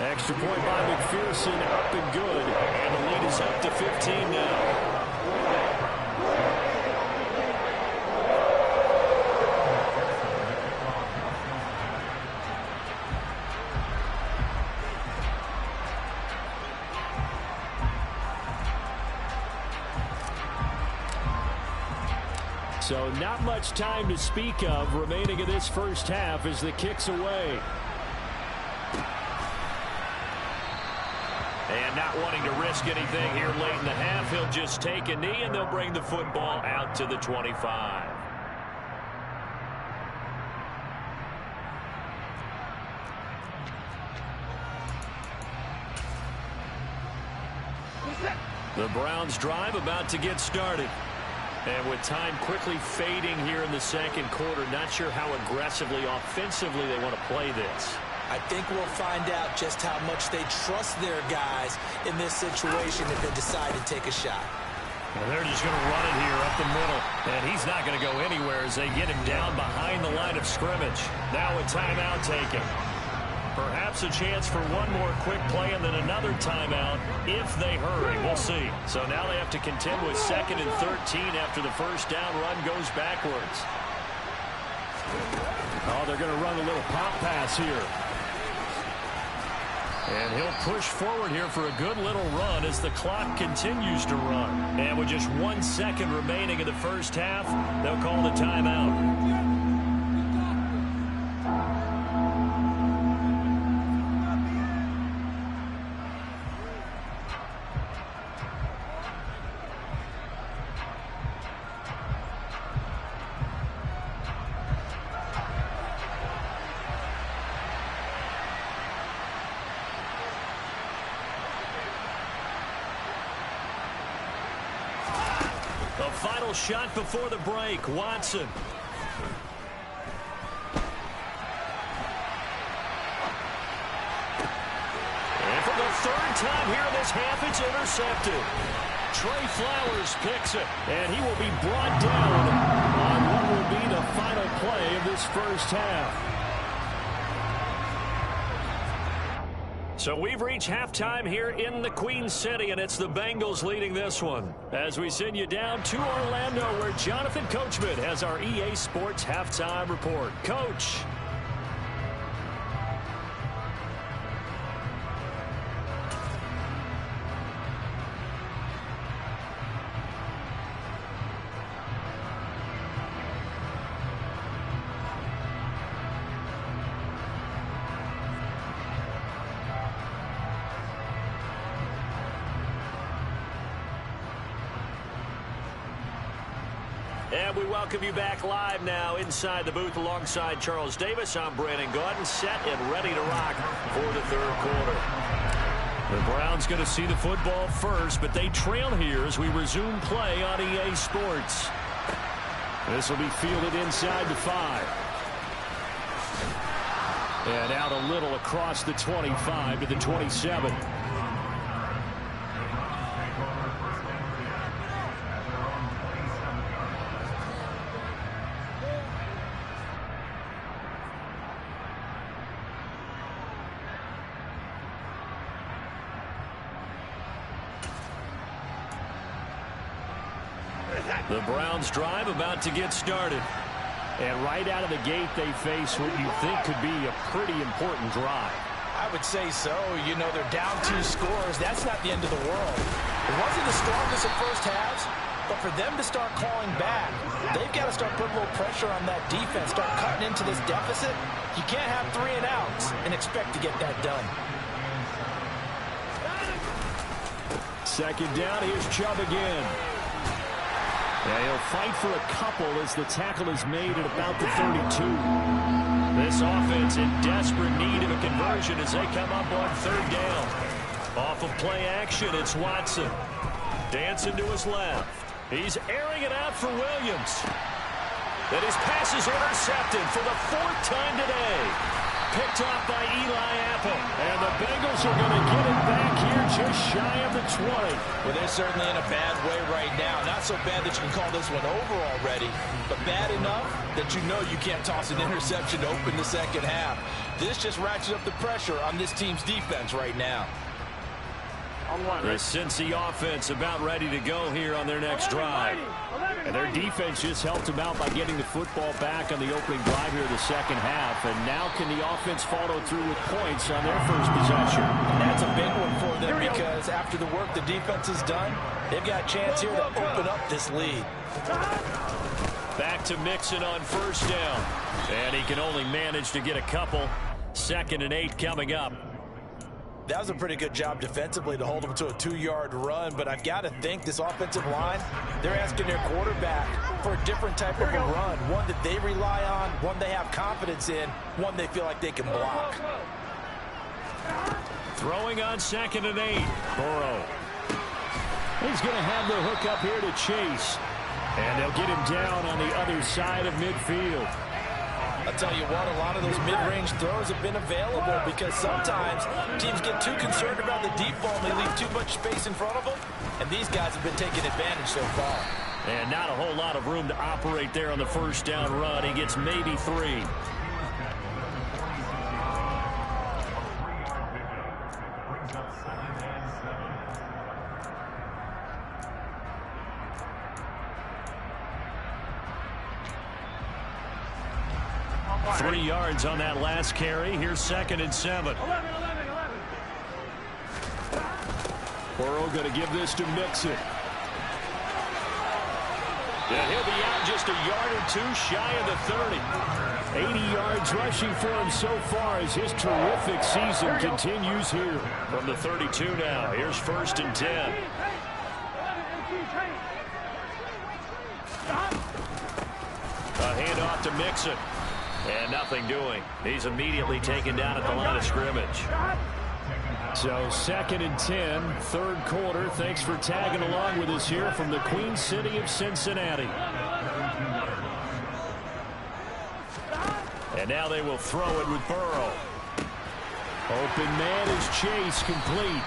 Extra point by McPherson, up and good. And the lead is up to 15 now. So not much time to speak of remaining in this first half as the kick's away. And not wanting to risk anything here late in the half, he'll just take a knee and they'll bring the football out to the 25. The Browns drive about to get started. And with time quickly fading here in the second quarter, not sure how aggressively, offensively they want to play this. I think we'll find out just how much they trust their guys in this situation if they decide to take a shot. Well, they're just going to run it here up the middle. And he's not going to go anywhere as they get him down behind the line of scrimmage. Now a timeout taken. Perhaps a chance for one more quick play and then another timeout if they hurry. We'll see. So now they have to contend with 2nd and 13 after the first down run goes backwards. Oh, they're going to run a little pop pass here. And he'll push forward here for a good little run as the clock continues to run. And with just 1 second remaining in the first half, they'll call the timeout. Final shot before the break. Watson. And for the 3rd time here in this half, it's intercepted. Trey Flowers picks it, and he will be brought down on what will be the final play of this first half. So we've reached halftime here in the Queen City, and it's the Bengals leading this one. As we send you down to Orlando, where Jonathan Coachman has our EA Sports Halftime Report. Coach. And we welcome you back live now inside the booth alongside Charles Davis. I'm MaddenGod, set and ready to rock for the 3rd quarter. The Browns going to see the football first, but they trail here as we resume play on EA Sports. This will be fielded inside the 5. And out a little across the 25 to the 27. The Browns drive about to get started. And right out of the gate, they face what you think could be a pretty important drive. I would say so. You know, they're down 2 scores. That's not the end of the world. It wasn't the strongest of first halves, but for them to start calling back, they've got to start putting a little pressure on that defense, start cutting into this deficit. You can't have 3 and outs and expect to get that done. 2nd down, here's Chubb again. Yeah, he'll fight for a couple as the tackle is made at about the 32. This offense in desperate need of a conversion as they come up on 3rd down. Off of play action, it's Watson. Dancing to his left. He's airing it out for Williams. And his pass is intercepted for the 4th time today. Picked off by Eli Apple. And the Bengals are going to get it back here just shy of the 20. Well, they're certainly in a bad way right now. Not so bad that you can call this one over already, but bad enough that you know you can't toss an interception to open the second half. This just ratchets up the pressure on this team's defense right now. The Cincy offense about ready to go here on their next drive. And their defense just helped them out by getting the football back on the opening drive here of the second half. And now can the offense follow through with points on their first possession? That's a big one for them because after the work the defense has done, they've got a chance here to open up this lead. Back to Mixon on first down. And he can only manage to get a couple. 2nd and 8 coming up. That was a pretty good job defensively to hold them to a 2-yard run, but I've got to think this offensive line, they're asking their quarterback for a different type of a run, one that they rely on, one they have confidence in, one they feel like they can block. Throwing on 2nd and 8. Burrow. He's going to have the hook up here to Chase. And they'll get him down on the other side of midfield. I'll tell you what, a lot of those mid-range throws have been available because sometimes teams get too concerned about the deep ball and they leave too much space in front of them, and these guys have been taking advantage so far. And not a whole lot of room to operate there on the first down run. He gets maybe 3. Three yards on that last carry. Here's 2nd and 7. Burrow going to give this to Mixon. And he'll be out just a yard or 2 shy of the 30. 80 yards rushing for him so far as his terrific season continues here. From the 32 now. Here's 1st and 10. A handoff to Mixon. And nothing doing. He's immediately taken down at the line of scrimmage. So 2nd and 10, 3rd quarter. Thanks for tagging along with us here from the Queen City of Cincinnati. And now they will throw it with Burrow. Open man is Chase, complete.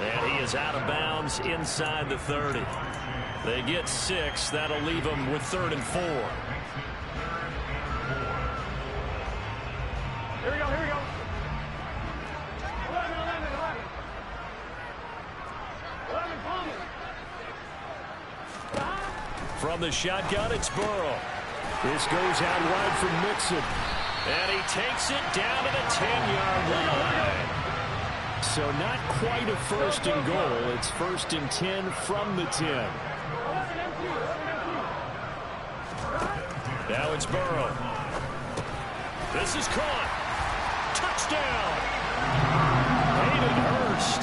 And he is out of bounds inside the 30. They get 6. That'll leave them with 3rd and 4. Here we go, here we go. 11, Palmer. From the shotgun, it's Burrow. This goes out wide from Mixon. And he takes it down to the 10-yard line. So not quite a 1st and goal. It's 1st and 10 from the 10. Now it's Burrow. This is caught. Touchdown! Hayden Hurst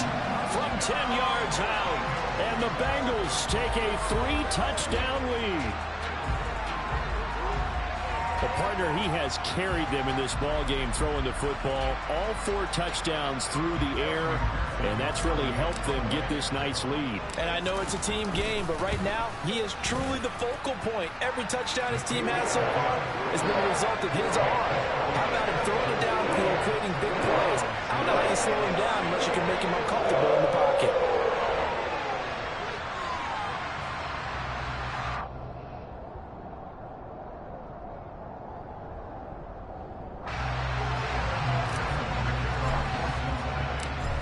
from 10 yards out. And the Bengals take a 3-touchdown lead. The partner, he has carried them in this ball game throwing the football. All 4 touchdowns through the air, and that's really helped them get this nice lead. And I know it's a team game, but right now, he is truly the focal point. Every touchdown his team has so far has been a result of his arm. How about him throwing it downfield, creating big plays? I don't know how you slow him down unless you can make him uncomfortable in the pocket.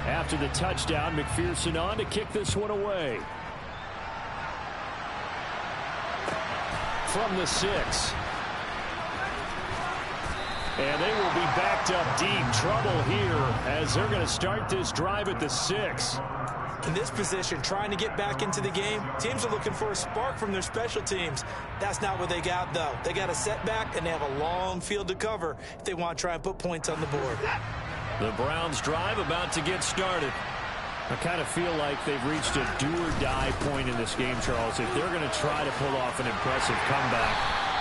After the touchdown, McPherson on to kick this one away. From the 6. And they will be backed up deep. Trouble here as they're going to start this drive at the 6. In this position, trying to get back into the game, teams are looking for a spark from their special teams. That's not what they got, though. They got a setback, and they have a long field to cover if they want to try and put points on the board. The Browns drive about to get started. I kind of feel like they've reached a do-or-die point in this game, Charles. If they're going to try to pull off an impressive comeback,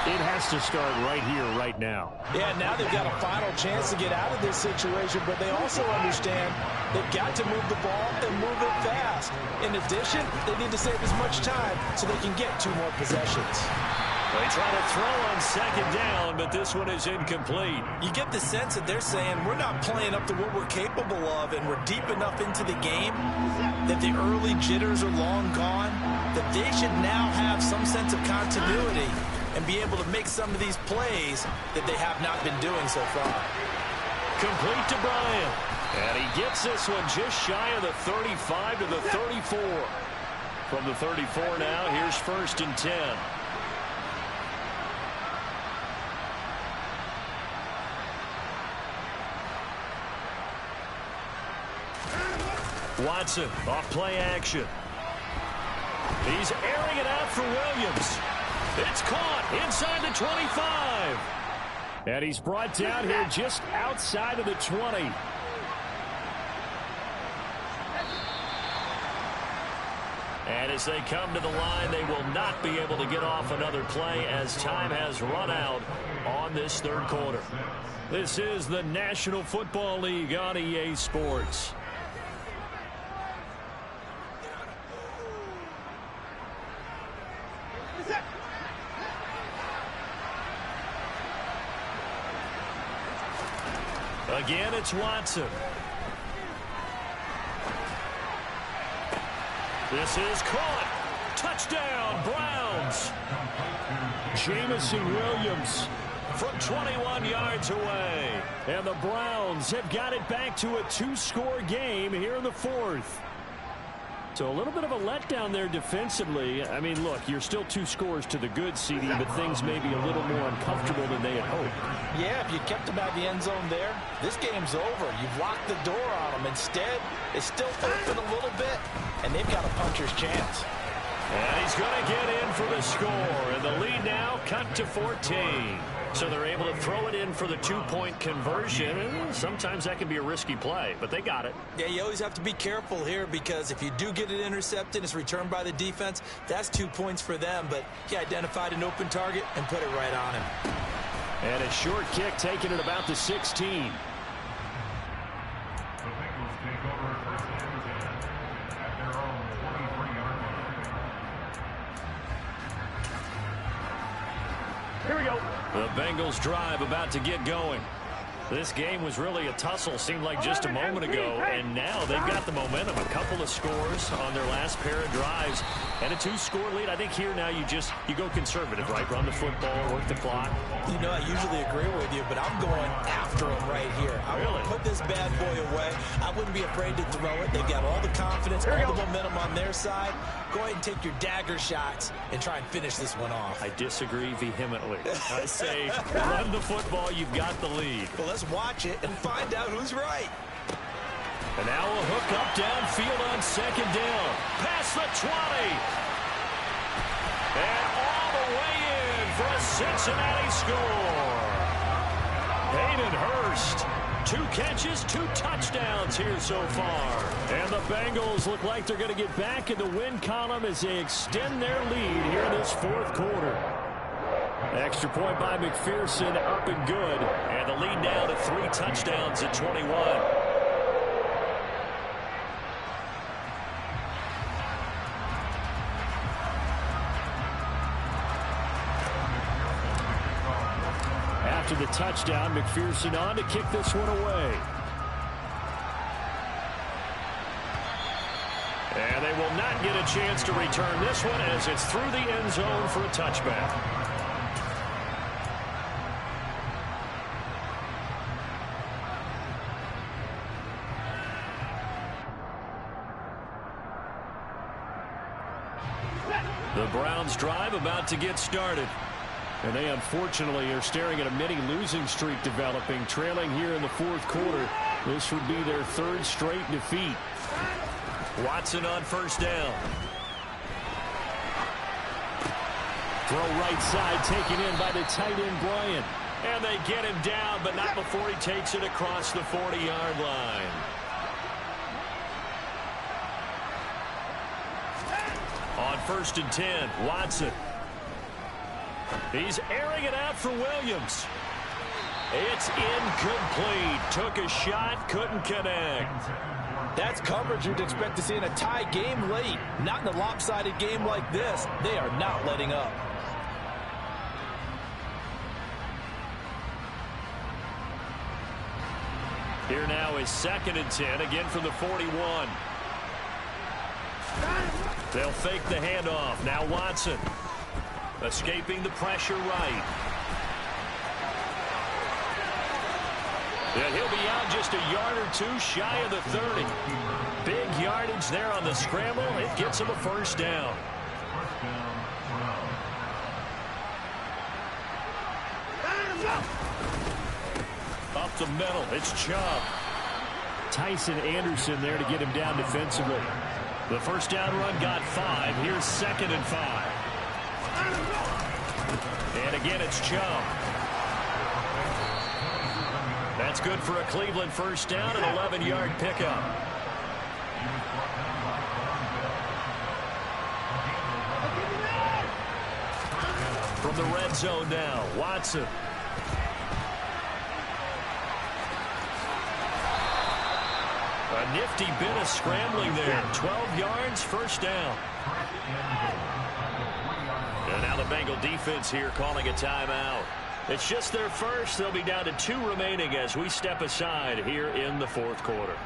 it has to start right here, right now. Yeah, now they've got a final chance to get out of this situation, but they also understand they've got to move the ball and move it fast. In addition, they need to save as much time so they can get 2 more possessions. They try to throw on second down, but this one is incomplete. You get the sense that they're saying we're not playing up to what we're capable of, and we're deep enough into the game that the early jitters are long gone, that they should now have some sense of continuity and be able to make some of these plays that they have not been doing so far. Complete to Bryant. And he gets this one just shy of the 35 to the 34. From the 34 now, here's 1st and 10. Watson off play action. He's airing it out for Williams. It's caught inside the 25. And he's brought down here just outside of the 20. And as they come to the line, they will not be able to get off another play as time has run out on this 3rd quarter. This is the National Football League on EA Sports. Again, it's Watson. This is caught. Touchdown, Browns. Jamison Williams from 21 yards away. And the Browns have got it back to a 2-score game here in the 4th. So a little bit of a letdown there defensively. I mean, look, you're still 2 scores to the good, CD, but things may be a little more uncomfortable than they had hoped. Yeah, if you kept them out of the end zone there, this game's over. You've locked the door on them. Instead, it's still open a little bit, and they've got a puncher's chance. And he's going to get in for the score, and the lead now cut to 14. So they're able to throw it in for the 2-point conversion, and sometimes that can be a risky play, but they got it. Yeah, you always have to be careful here because if you do get it intercepted, it's returned by the defense, that's 2 points for them, but he identified an open target and put it right on him. And a short kick taken at about the 16. Here we go. The Bengals drive about to get going. This game was really a tussle, seemed like just a moment ago, and now they've got the momentum. A couple of scores on their last pair of drives, and a 2-score lead. I think here now you go conservative, right? Run the football, work the clock. You know, I usually agree with you, but I'm going after him right here. I want to put this bad boy away. I wouldn't be afraid to throw it. They've got all the confidence, all the momentum on their side. Go ahead and take your dagger shots and try and finish this one off. I disagree vehemently. I say run the football, you've got the lead. Well, let's watch it and find out who's right. And now a hook up downfield on second down. Past the 20. And all the way in for a Cincinnati score. Hayden Hurst. 2 catches, 2 touchdowns here so far. And the Bengals look like they're going to get back in the win column as they extend their lead here in this 4th quarter. Extra point by McPherson, up and good. And the lead now to 3 touchdowns at 21. After the touchdown, McPherson on to kick this one away. And they will not get a chance to return this one as it's through the end zone for a touchback. The Browns drive about to get started. And they unfortunately are staring at a mini losing streak developing, trailing here in the 4th quarter. This would be their 3rd straight defeat. Watson on first down. Throw right side taken in by the tight end Bryant. And they get him down, but not before he takes it across the 40-yard line. On 1st and 10, Watson. He's airing it out for Williams. It's incomplete. Took a shot, couldn't connect. That's coverage you'd expect to see in a tie game late. Not in a lopsided game like this. They are not letting up. Here now is 2nd and 10, again from the 41. They'll fake the handoff. Now Watson. Escaping the pressure right. And he'll be out just a yard or two shy of the 30. Big yardage there on the scramble. It gets him a first down. Up the middle, it's Chubb. Tyson Anderson there to get him down defensively. The first down run got 5. Here's 2nd and 5. And again, it's Chubb. That's good for a Cleveland first down, an 11-yard pickup. From the red zone now, Watson. A nifty bit of scrambling there. 12 yards, first down. And now the Bengal defense here calling a timeout. It's just their first. They'll be down to 2 remaining as we step aside here in the 4th quarter.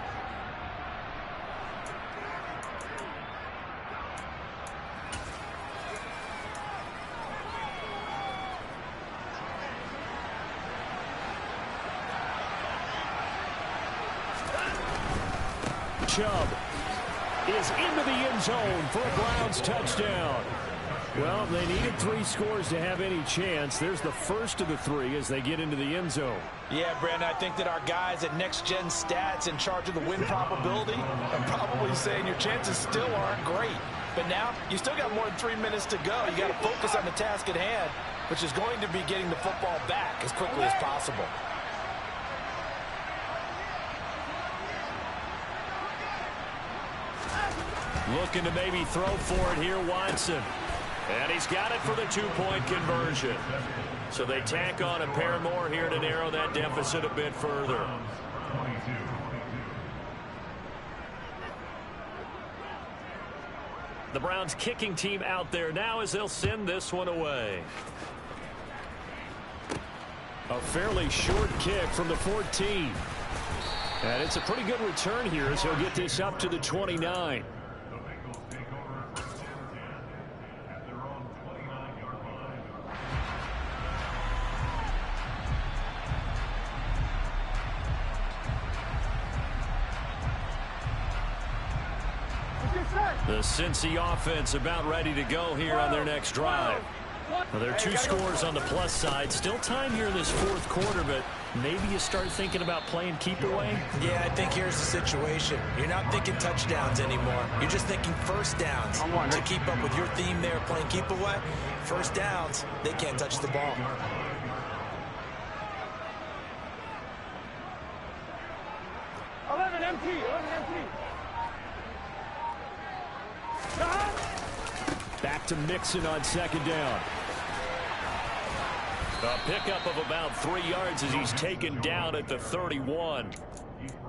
Chubb is into the end zone for a Browns touchdown. Well, they needed 3 scores to have any chance. There's the first of the 3 as they get into the end zone. Yeah, Brandon, I think that our guys at Next Gen Stats in charge of the win probability are probably saying your chances still aren't great. But now you still got more than 3 minutes to go. You got to focus on the task at hand, which is going to be getting the football back as quickly as possible. Looking to maybe throw for it here, Watson. And he's got it for the 2-point conversion. So they tack on a pair more here to narrow that deficit a bit further. The Browns kicking team out there now as they'll send this one away. A fairly short kick from the 14. And it's a pretty good return here as he'll get this up to the 29. The Cincy offense about ready to go here on their next drive. Well, there are 2 scores on the plus side. Still time here in this 4th quarter, but maybe you start thinking about playing keep away? Yeah, I think here's the situation. You're not thinking touchdowns anymore. You're just thinking first downs. To keep up with your theme there, playing keep away, first downs, they can't touch the ball. Empty. Back to Mixon on 2nd down. A pickup of about 3 yards as he's taken down at the 31.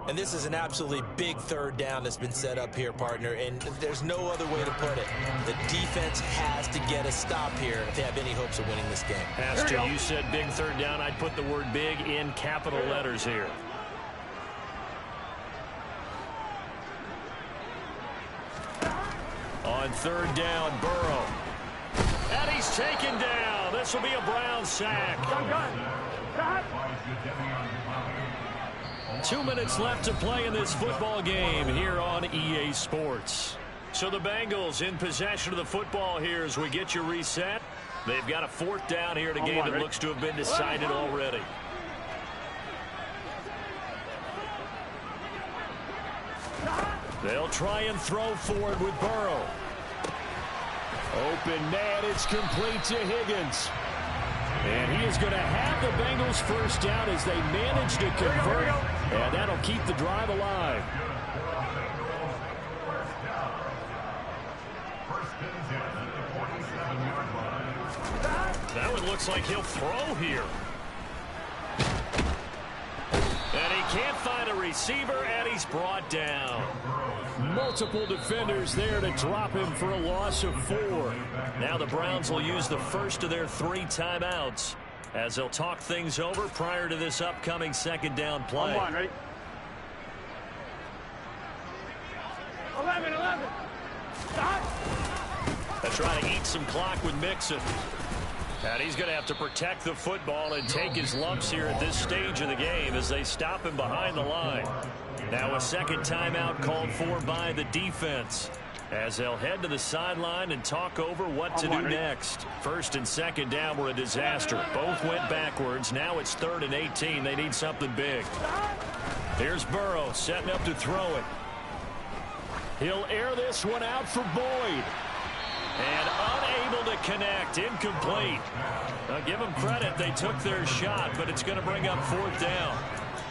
And this is an absolutely big 3rd down that's been set up here, partner, and there's no other way to put it. The defense has to get a stop here if they have any hopes of winning this game. Has to. You said big 3rd down. I'd put the word big in capital letters here. On 3rd down, Burrow. And he's taken down. This will be a Brown sack. 2 minutes left to play in this football game here on EA Sports. So the Bengals in possession of the football here as we get you reset. They've got a 4th down here in a game that looks to have been decided already. They'll try and throw forward with Burrow. Open man, it's complete to Higgins. And he is going to have the Bengals first down as they manage to convert. And that'll keep the drive alive. That one looks like he'll throw here. And he can't find a receiver, and he's brought down. Multiple defenders there to drop him for a loss of 4. Now the Browns will use the first of their 3 timeouts as they'll talk things over prior to this upcoming 2nd down play. Ready? try to eat some clock with Mixon. And he's going to have to protect the football and take his lumps here at this stage of the game as they stop him behind the line. Now a second timeout called for by the defense, as they'll head to the sideline and talk over what to do next. First and second down were a disaster. Both went backwards. Now it's 3rd and 18. They need something big. Here's Burrow setting up to throw it. He'll air this one out for Boyd. And unable to connect. Incomplete. Now give them credit. They took their shot, but it's going to bring up 4th down.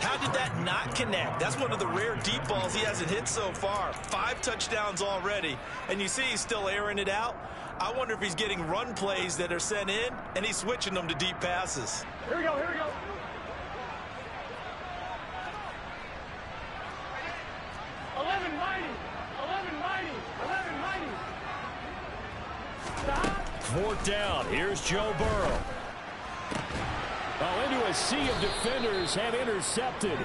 How did that not connect? That's one of the rare deep balls he hasn't hit so far. 5 touchdowns already, and you see he's still airing it out. I wonder if he's getting run plays that are sent in, and he's switching them to deep passes. Here we go, here we go. Fourth down. Here's Joe Burrow. Oh, into a sea of defenders have intercepted.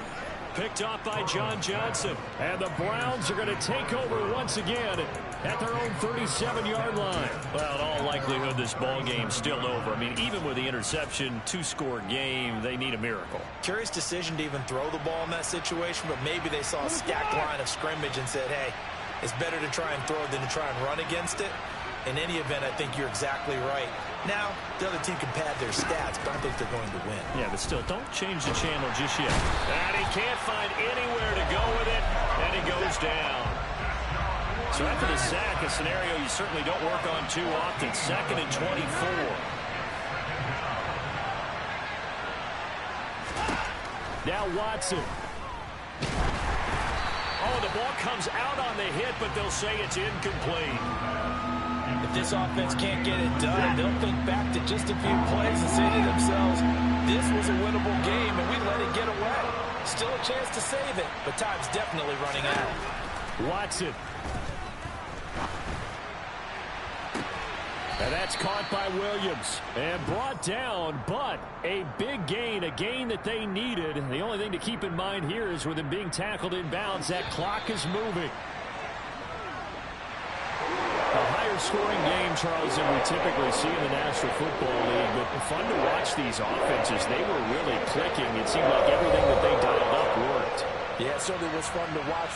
Picked off by John Johnson. And the Browns are going to take over once again at their own 37-yard line. Well, in all likelihood, this ball game's still over. I mean, even with the interception, 2-score game, they need a miracle. Curious decision to even throw the ball in that situation, but maybe they saw a stacked line of scrimmage and said, hey, it's better to try and throw than to try and run against it. In any event, I think you're exactly right. Now, the other team can pad their stats, but I think they're going to win. Yeah, but still, don't change the channel just yet. And he can't find anywhere to go with it, and he goes down. So after the sack, a scenario you certainly don't work on too often. 2nd and 24. Now Watson. Oh, the ball comes out on the hit, but they'll say it's incomplete. If this offense can't get it done, they'll think back to just a few plays and say to themselves, this was a winnable game and we let it get away. Still a chance to save it, but time's definitely running out. Watson. And that's caught by Williams and brought down, but a big gain, a gain that they needed. The only thing to keep in mind here is with him being tackled inbounds, that clock is moving. A higher scoring game, Charles, than we typically see in the National Football League, but fun to watch these offenses. They were really clicking. It seemed like everything that they dialed up worked. Yeah, it certainly was fun to watch.